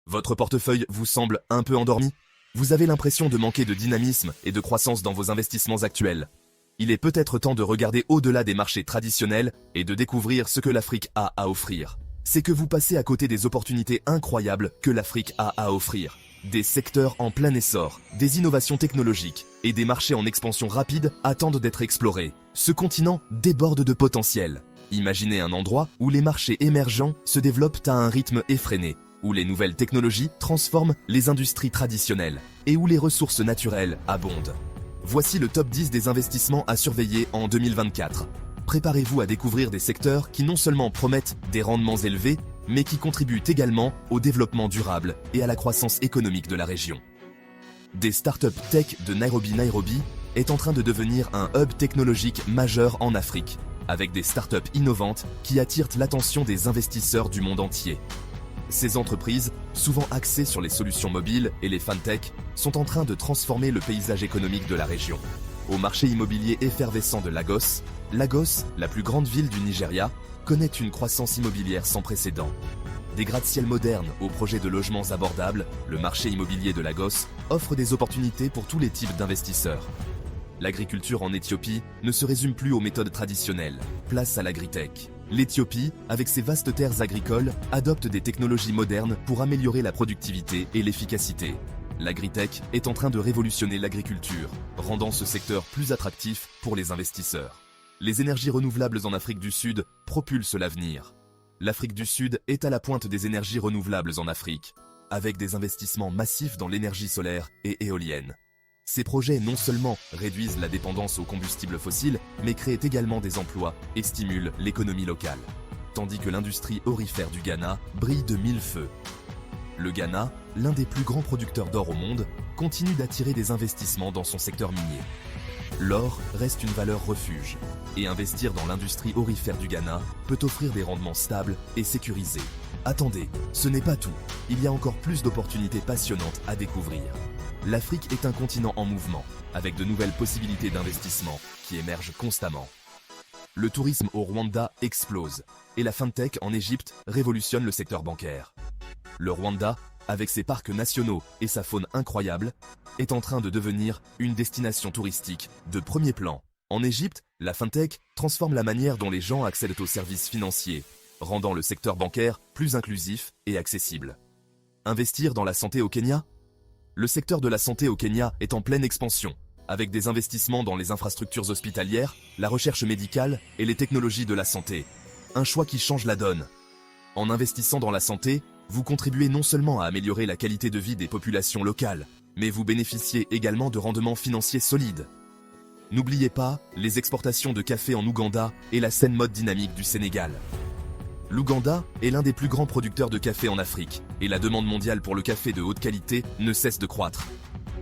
Votre portefeuille vous semble un peu endormi? Vous avez l'impression de manquer de dynamisme et de croissance dans vos investissements actuels. Il est peut-être temps de regarder au-delà des marchés traditionnels et de découvrir ce que l'Afrique a à offrir. C'est que vous passez à côté des opportunités incroyables que l'Afrique a à offrir. Des secteurs en plein essor, des innovations technologiques et des marchés en expansion rapide attendent d'être explorés. Ce continent déborde de potentiel. Imaginez un endroit où les marchés émergents se développent à un rythme effréné, où les nouvelles technologies transforment les industries traditionnelles et où les ressources naturelles abondent. Voici le top 10 des investissements à surveiller en 2024. Préparez-vous à découvrir des secteurs qui non seulement promettent des rendements élevés, mais qui contribuent également au développement durable et à la croissance économique de la région. Des startups tech de Nairobi est en train de devenir un hub technologique majeur en Afrique, avec des startups innovantes qui attirent l'attention des investisseurs du monde entier. Ces entreprises, souvent axées sur les solutions mobiles et les fintech, sont en train de transformer le paysage économique de la région. Au marché immobilier effervescent de Lagos, la plus grande ville du Nigeria, connaît une croissance immobilière sans précédent. Des gratte-ciel modernes aux projets de logements abordables, le marché immobilier de Lagos offre des opportunités pour tous les types d'investisseurs. L'agriculture en Éthiopie ne se résume plus aux méthodes traditionnelles. Place à l'agritech. L'Éthiopie, avec ses vastes terres agricoles, adopte des technologies modernes pour améliorer la productivité et l'efficacité. L'agritech est en train de révolutionner l'agriculture, rendant ce secteur plus attractif pour les investisseurs. Les énergies renouvelables en Afrique du Sud propulsent l'avenir. L'Afrique du Sud est à la pointe des énergies renouvelables en Afrique, avec des investissements massifs dans l'énergie solaire et éolienne. Ces projets non seulement réduisent la dépendance aux combustibles fossiles, mais créent également des emplois et stimulent l'économie locale. Tandis que l'industrie aurifère du Ghana brille de mille feux. Le Ghana, l'un des plus grands producteurs d'or au monde, continue d'attirer des investissements dans son secteur minier. L'or reste une valeur refuge, et investir dans l'industrie aurifère du Ghana peut offrir des rendements stables et sécurisés. Attendez, ce n'est pas tout, il y a encore plus d'opportunités passionnantes à découvrir. L'Afrique est un continent en mouvement, avec de nouvelles possibilités d'investissement qui émergent constamment. Le tourisme au Rwanda explose, et la fintech en Égypte révolutionne le secteur bancaire. Le Rwanda, avec ses parcs nationaux et sa faune incroyable, est en train de devenir une destination touristique de premier plan. En Égypte, la fintech transforme la manière dont les gens accèdent aux services financiers, rendant le secteur bancaire plus inclusif et accessible. Investir dans la santé au Kenya? Le secteur de la santé au Kenya est en pleine expansion, avec des investissements dans les infrastructures hospitalières, la recherche médicale et les technologies de la santé. Un choix qui change la donne. En investissant dans la santé, vous contribuez non seulement à améliorer la qualité de vie des populations locales, mais vous bénéficiez également de rendements financiers solides. N'oubliez pas les exportations de café en Ouganda et la saine mode dynamique du Sénégal. L'Ouganda est l'un des plus grands producteurs de café en Afrique, et la demande mondiale pour le café de haute qualité ne cesse de croître.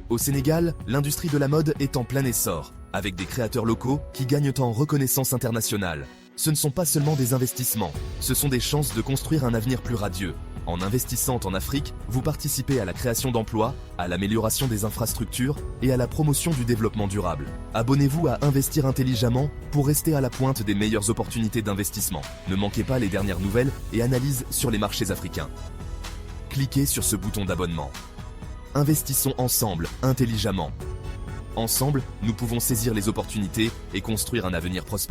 Au Sénégal, l'industrie de la mode est en plein essor, avec des créateurs locaux qui gagnent en reconnaissance internationale. Ce ne sont pas seulement des investissements, ce sont des chances de construire un avenir plus radieux. En investissant en Afrique, vous participez à la création d'emplois, à l'amélioration des infrastructures et à la promotion du développement durable. Abonnez-vous à Investir intelligemment pour rester à la pointe des meilleures opportunités d'investissement. Ne manquez pas les dernières nouvelles et analyses sur les marchés africains. Cliquez sur ce bouton d'abonnement. Investissons ensemble, intelligemment. Ensemble, nous pouvons saisir les opportunités et construire un avenir prospère.